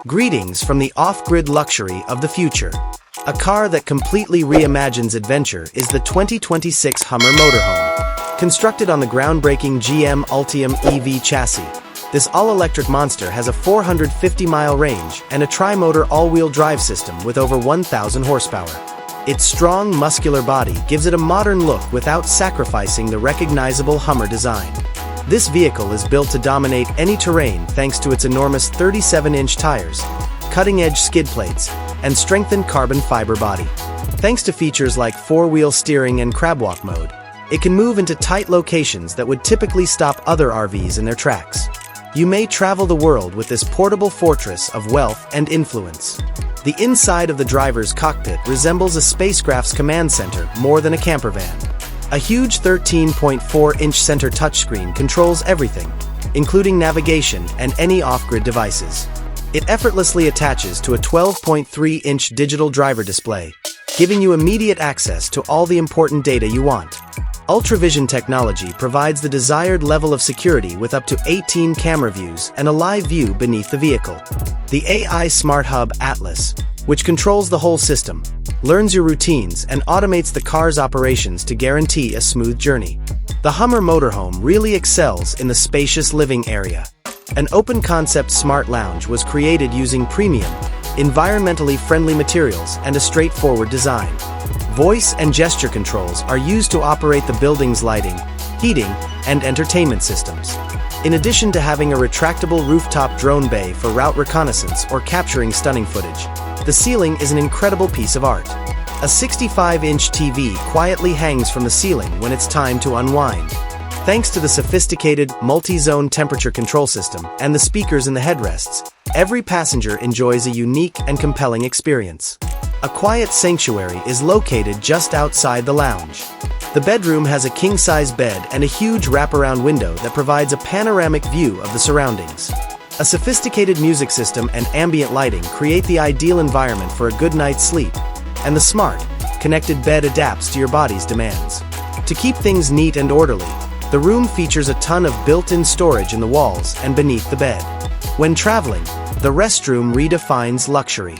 Greetings from the off-grid luxury of the future. A car that completely reimagines adventure is the 2026 Hummer Motorhome. Constructed on the groundbreaking GM Ultium EV chassis, this all-electric monster has a 450-mile range and a tri-motor all-wheel drive system with over 1,000 horsepower. Its strong, muscular body gives it a modern look without sacrificing the recognizable Hummer design. This vehicle is built to dominate any terrain thanks to its enormous 37-inch tires, cutting-edge skid plates, and strengthened carbon fiber body. Thanks to features like four-wheel steering and CrabWalk mode, it can move into tight locations that would typically stop other RVs in their tracks. You may travel the world with this portable fortress of wealth and influence. The inside of the driver's cockpit resembles a spacecraft's command center more than a campervan. A huge 13.4-inch center touchscreen controls everything, including navigation and any off-grid devices. It effortlessly attaches to a 12.3-inch digital driver display, giving you immediate access to all the important data you want. UltraVision technology provides the desired level of security with up to 18 camera views and a live view beneath the vehicle. The AI Smart Hub Atlas, which controls the whole system, learns your routines and automates the car's operations to guarantee a smooth journey. The Hummer Motorhome really excels in the spacious living area. An open-concept smart lounge was created using premium, environmentally friendly materials and a straightforward design. Voice and gesture controls are used to operate the building's lighting, heating, and entertainment systems. In addition to having a retractable rooftop drone bay for route reconnaissance or capturing stunning footage, the ceiling is an incredible piece of art. A 65-inch TV quietly hangs from the ceiling when it's time to unwind. Thanks to the sophisticated multi-zone temperature control system and the speakers in the headrests, every passenger enjoys a unique and compelling experience. A quiet sanctuary is located just outside the lounge. The bedroom has a king-size bed and a huge wraparound window that provides a panoramic view of the surroundings. A sophisticated music system and ambient lighting create the ideal environment for a good night's sleep, and the smart, connected bed adapts to your body's demands. To keep things neat and orderly, the room features a ton of built-in storage in the walls and beneath the bed. When traveling, the restroom redefines luxury.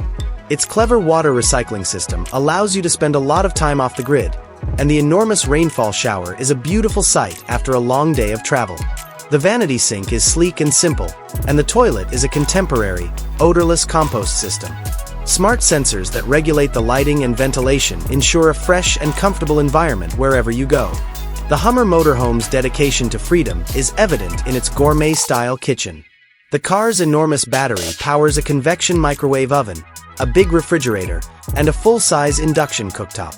Its clever water recycling system allows you to spend a lot of time off the grid, and the enormous rainfall shower is a beautiful sight after a long day of travel. The vanity sink is sleek and simple, and the toilet is a contemporary, odorless compost system. Smart sensors that regulate the lighting and ventilation ensure a fresh and comfortable environment wherever you go. The Hummer Motorhome's dedication to freedom is evident in its gourmet-style kitchen. The car's enormous battery powers a convection microwave oven, a big refrigerator, and a full-size induction cooktop.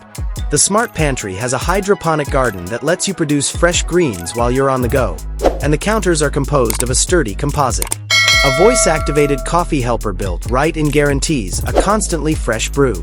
The smart pantry has a hydroponic garden that lets you produce fresh greens while you're on the go, and the counters are composed of a sturdy composite. A voice-activated coffee helper built right in guarantees a constantly fresh brew.